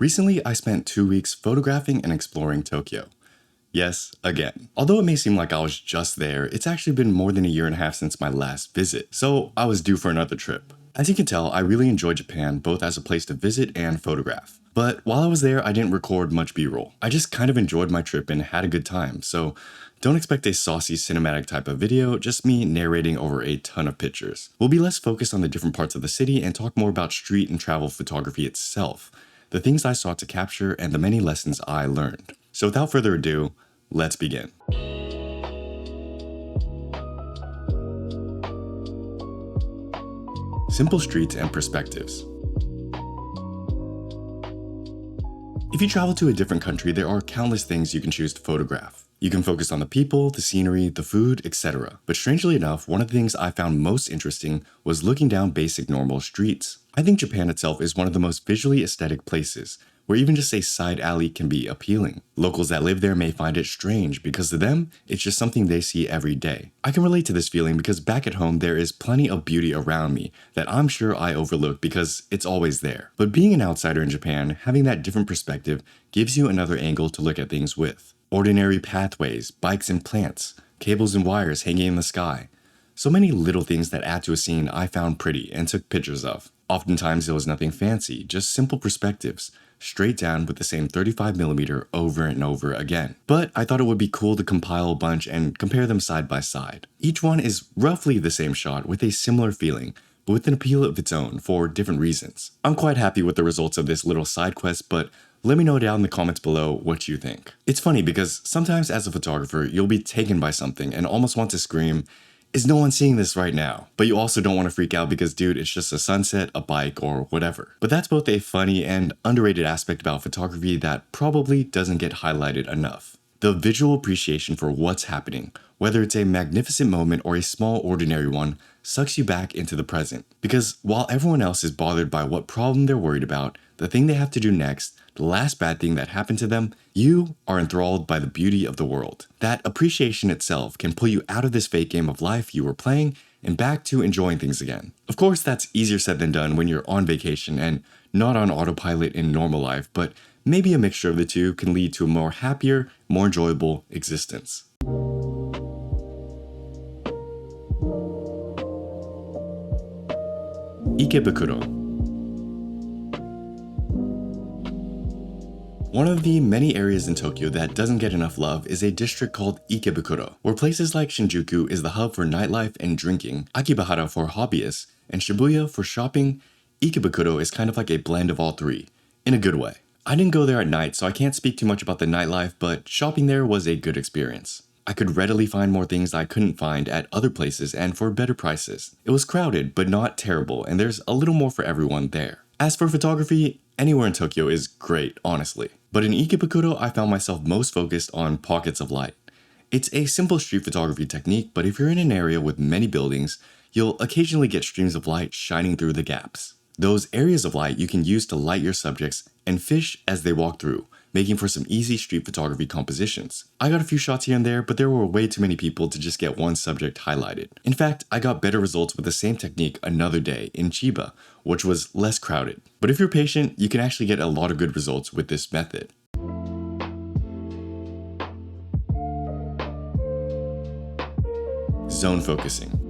Recently, I spent 2 weeks photographing and exploring Tokyo. Yes, again. Although it may seem like I was just there, it's actually been more than a year and a half since my last visit, so I was due for another trip. As you can tell, I really enjoyed Japan both as a place to visit and photograph. But while I was there, I didn't record much B-roll. I just kind of enjoyed my trip and had a good time, so don't expect a saucy cinematic type of video, just me narrating over a ton of pictures. We'll be less focused on the different parts of the city and talk more about street and travel photography itself, the things I sought to capture, and the many lessons I learned. So without further ado, let's begin. Simple streets and perspectives. If you travel to a different country, there are countless things you can choose to photograph. You can focus on the people, the scenery, the food, etc. But strangely enough, one of the things I found most interesting was looking down basic normal streets. I think Japan itself is one of the most visually aesthetic places, where even just a side alley can be appealing. Locals that live there may find it strange because to them, it's just something they see every day. I can relate to this feeling because back at home there is plenty of beauty around me that I'm sure I overlook because it's always there. But being an outsider in Japan, having that different perspective gives you another angle to look at things with. Ordinary pathways, bikes and plants, cables and wires hanging in the sky. So many little things that add to a scene I found pretty and took pictures of. Oftentimes it was nothing fancy, just simple perspectives, straight down with the same 35mm over and over again. But I thought it would be cool to compile a bunch and compare them side by side. Each one is roughly the same shot with a similar feeling, but with an appeal of its own for different reasons. I'm quite happy with the results of this little side quest, but let me know down in the comments below what you think. It's funny because sometimes as a photographer, you'll be taken by something and almost want to scream, "Is no one seeing this right now?" But you also don't want to freak out because, dude, it's just a sunset, a bike, or whatever. But that's both a funny and underrated aspect about photography that probably doesn't get highlighted enough. The visual appreciation for what's happening, whether it's a magnificent moment or a small ordinary one, sucks you back into the present. Because while everyone else is bothered by what problem they're worried about, the thing they have to do next, the last bad thing that happened to them, you are enthralled by the beauty of the world. That appreciation itself can pull you out of this fake game of life you were playing and back to enjoying things again. Of course, that's easier said than done when you're on vacation and not on autopilot in normal life, but maybe a mixture of the two can lead to a more happier, more enjoyable existence. Ikebukuro. One of the many areas in Tokyo that doesn't get enough love is a district called Ikebukuro, where places like Shinjuku is the hub for nightlife and drinking, Akihabara for hobbyists, and Shibuya for shopping. Ikebukuro is kind of like a blend of all three, in a good way. I didn't go there at night, so I can't speak too much about the nightlife, but shopping there was a good experience. I could readily find more things I couldn't find at other places and for better prices. It was crowded, but not terrible, and there's a little more for everyone there. As for photography, anywhere in Tokyo is great, honestly. But in Ikebukuro, I found myself most focused on pockets of light. It's a simple street photography technique, but if you're in an area with many buildings, you'll occasionally get streams of light shining through the gaps. Those areas of light you can use to light your subjects and fish as they walk through, making for some easy street photography compositions. I got a few shots here and there, but there were way too many people to just get one subject highlighted. In fact, I got better results with the same technique another day in Chiba, which was less crowded. But if you're patient, you can actually get a lot of good results with this method. Zone focusing.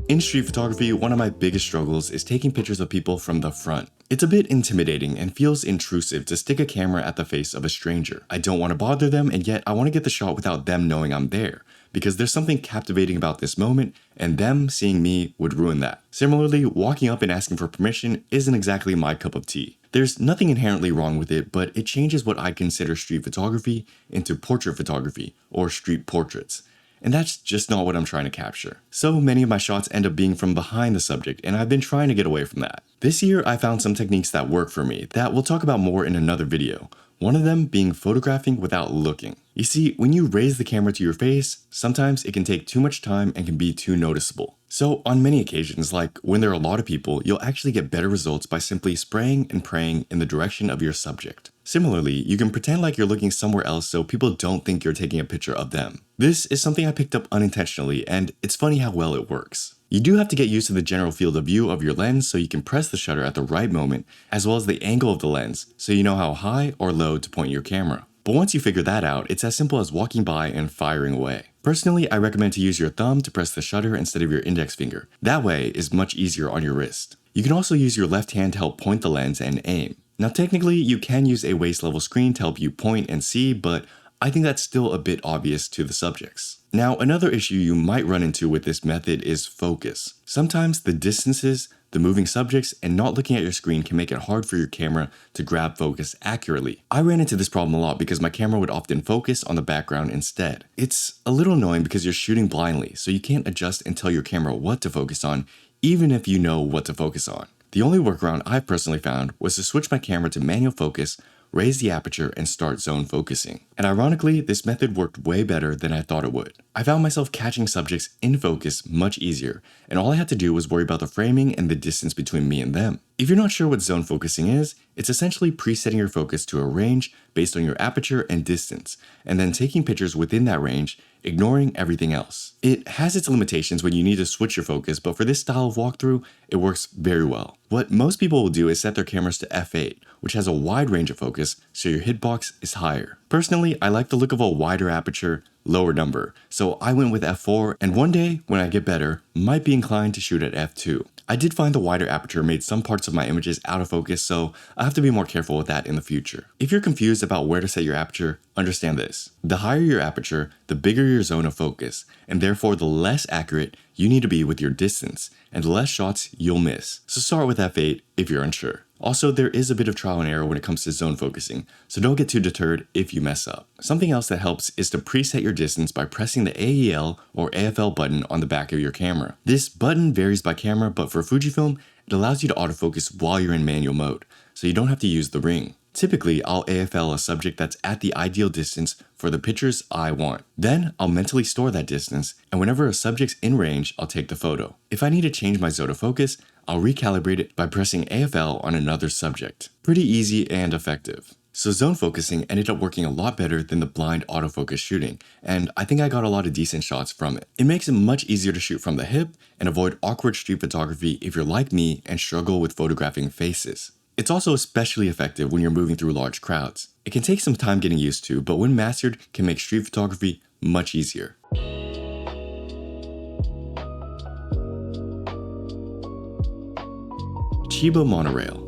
In street photography, one of my biggest struggles is taking pictures of people from the front. It's a bit intimidating and feels intrusive to stick a camera at the face of a stranger. I don't want to bother them, and yet I want to get the shot without them knowing I'm there, because there's something captivating about this moment, and them seeing me would ruin that. Similarly, walking up and asking for permission isn't exactly my cup of tea. There's nothing inherently wrong with it, but it changes what I consider street photography into portrait photography, or street portraits. And that's just not what I'm trying to capture. So many of my shots end up being from behind the subject, and I've been trying to get away from that. This year, I found some techniques that work for me that we'll talk about more in another video. One of them being photographing without looking. You see, when you raise the camera to your face, sometimes it can take too much time and can be too noticeable. So on many occasions, like when there are a lot of people, you'll actually get better results by simply spraying and praying in the direction of your subject. Similarly, you can pretend like you're looking somewhere else so people don't think you're taking a picture of them. This is something I picked up unintentionally, and it's funny how well it works. You do have to get used to the general field of view of your lens so you can press the shutter at the right moment, as well as the angle of the lens so you know how high or low to point your camera. But once you figure that out, it's as simple as walking by and firing away. Personally, I recommend to use your thumb to press the shutter instead of your index finger. That way is much easier on your wrist. You can also use your left hand to help point the lens and aim. Now technically, you can use a waist level screen to help you point and see, but I think that's still a bit obvious to the subjects. Now, another issue you might run into with this method is focus. Sometimes the distances, the moving subjects, and not looking at your screen can make it hard for your camera to grab focus accurately. I ran into this problem a lot because my camera would often focus on the background instead. It's a little annoying because you're shooting blindly, so you can't adjust and tell your camera what to focus on, even if you know what to focus on. The only workaround I've personally found was to switch my camera to manual focus, raise the aperture, and start zone focusing. And ironically, this method worked way better than I thought it would. I found myself catching subjects in focus much easier, and all I had to do was worry about the framing and the distance between me and them. If you're not sure what zone focusing is, it's essentially presetting your focus to a range based on your aperture and distance, and then taking pictures within that range, ignoring everything else. It has its limitations when you need to switch your focus, but for this style of walkthrough, it works very well. What most people will do is set their cameras to f8, which has a wide range of focus, so your hitbox is higher. Personally, I like the look of a wider aperture, lower number, so I went with f4, and one day, when I get better, might be inclined to shoot at f2. I did find the wider aperture made some parts of my images out of focus, so I have to be more careful with that in the future. If you're confused about where to set your aperture, understand this. The higher your aperture, the bigger your zone of focus, and therefore the less accurate you need to be with your distance, and the less shots you'll miss. So start with f8 if you're unsure. Also, there is a bit of trial and error when it comes to zone focusing, so don't get too deterred if you mess up. Something else that helps is to preset your distance by pressing the AEL or AFL button on the back of your camera. This button varies by camera, but for Fujifilm, it allows you to autofocus while you're in manual mode, so you don't have to use the ring. Typically, I'll AFL a subject that's at the ideal distance for the pictures I want. Then, I'll mentally store that distance, and whenever a subject's in range, I'll take the photo. If I need to change my zone of focus, I'll recalibrate it by pressing AFL on another subject. Pretty easy and effective. So zone focusing ended up working a lot better than the blind autofocus shooting, and I think I got a lot of decent shots from it. It makes it much easier to shoot from the hip and avoid awkward street photography if you're like me and struggle with photographing faces. It's also especially effective when you're moving through large crowds. It can take some time getting used to, but when mastered, can make street photography much easier. Chiba monorail.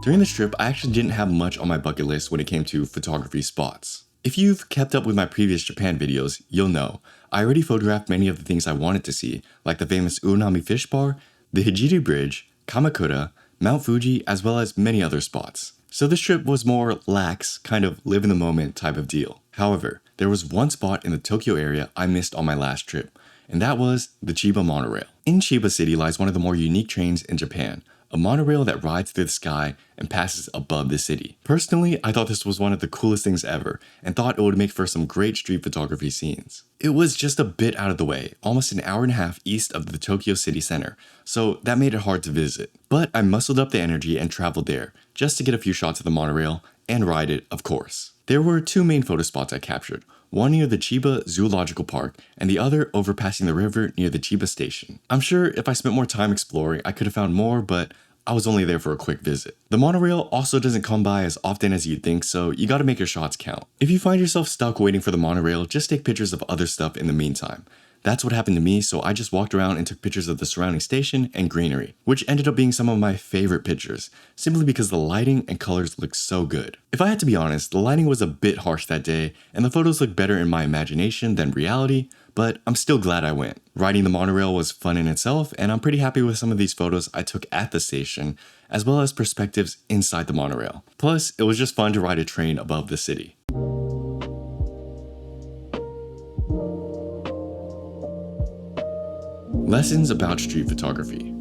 During this trip, I actually didn't have much on my bucket list when it came to photography spots. If you've kept up with my previous Japan videos, you'll know I already photographed many of the things I wanted to see, like the famous Unami Fish Bar, the Hijiri Bridge, Kamakura, Mount Fuji, as well as many other spots. So this trip was more lax, kind of live in the moment type of deal. However, there was one spot in the Tokyo area I missed on my last trip, and that was the Chiba monorail. In Chiba City lies one of the more unique trains in Japan, a monorail that rides through the sky and passes above the city. Personally, I thought this was one of the coolest things ever and thought it would make for some great street photography scenes. It was just a bit out of the way, almost an hour and a half east of the Tokyo city center, so that made it hard to visit. But I muscled up the energy and traveled there, just to get a few shots of the monorail and ride it, of course. There were two main photo spots I captured, one near the Chiba Zoological Park and the other overpassing the river near the Chiba station. I'm sure if I spent more time exploring, I could have found more, but I was only there for a quick visit. The monorail also doesn't come by as often as you'd think, so you gotta make your shots count. If you find yourself stuck waiting for the monorail, just take pictures of other stuff in the meantime. That's what happened to me, so I just walked around and took pictures of the surrounding station and greenery, which ended up being some of my favorite pictures, simply because the lighting and colors looked so good. If I had to be honest, the lighting was a bit harsh that day, and the photos looked better in my imagination than reality, but I'm still glad I went. Riding the monorail was fun in itself, and I'm pretty happy with some of these photos I took at the station, as well as perspectives inside the monorail. Plus, it was just fun to ride a train above the city. Lessons about street photography.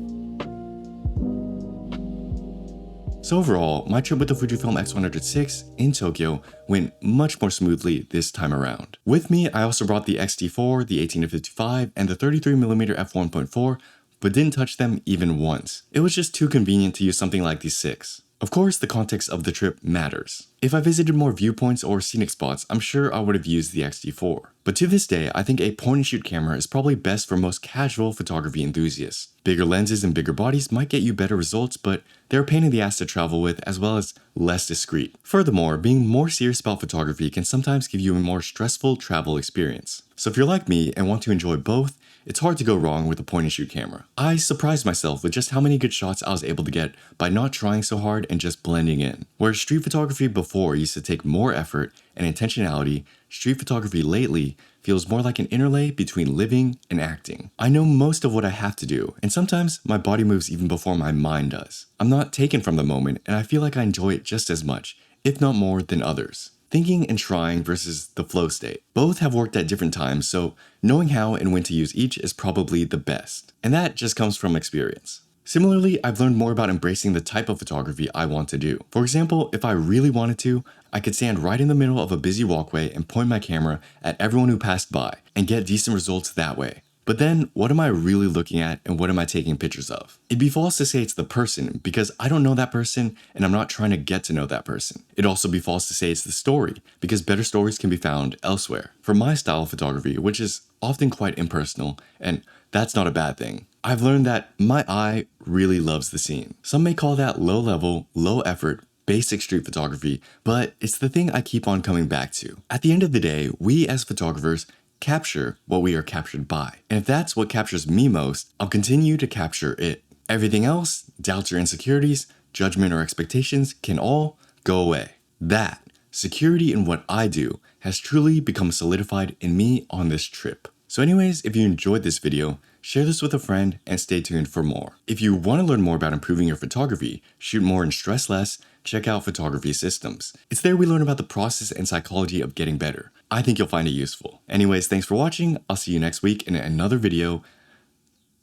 So overall, my trip with the Fujifilm x100vi in Tokyo went much more smoothly this time around. With me, I also brought the X-T4, the 18-55, and the 33mm f1.4, but didn't touch them even once. It was just too convenient to use something like the 6. Of course, the context of the trip matters. If I visited more viewpoints or scenic spots, I'm sure I would have used the X-T4. But to this day, I think a point-and-shoot camera is probably best for most casual photography enthusiasts. Bigger lenses and bigger bodies might get you better results, but they're a pain in the ass to travel with as well as less discreet. Furthermore, being more serious about photography can sometimes give you a more stressful travel experience. So if you're like me and want to enjoy both, it's hard to go wrong with a point-and-shoot camera. I surprised myself with just how many good shots I was able to get by not trying so hard and just blending in. Whereas street photography before used to take more effort and intentionality, street photography lately feels more like an interlay between living and acting. I know most of what I have to do, and sometimes my body moves even before my mind does. I'm not taken from the moment, and I feel like I enjoy it just as much, if not more, than others. Thinking and trying versus the flow state. Both have worked at different times, so knowing how and when to use each is probably the best. And that just comes from experience. Similarly, I've learned more about embracing the type of photography I want to do. For example, if I really wanted to, I could stand right in the middle of a busy walkway and point my camera at everyone who passed by and get decent results that way. But then, what am I really looking at and what am I taking pictures of? It'd be false to say it's the person because I don't know that person and I'm not trying to get to know that person. It'd also be false to say it's the story because better stories can be found elsewhere. For my style of photography, which is often quite impersonal, and that's not a bad thing, I've learned that my eye really loves the scene. Some may call that low level, low effort, basic street photography, but it's the thing I keep on coming back to. At the end of the day, we as photographers capture what we are captured by. And if that's what captures me most, I'll continue to capture it. Everything else, doubts or insecurities, judgment or expectations can all go away. That, security in what I do, has truly become solidified in me on this trip. So anyways, if you enjoyed this video, share this with a friend and stay tuned for more. If you want to learn more about improving your photography, shoot more and stress less, check out Photography Systems. It's there we learn about the process and psychology of getting better. I think you'll find it useful. Anyways, thanks for watching. I'll see you next week in another video.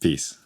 Peace.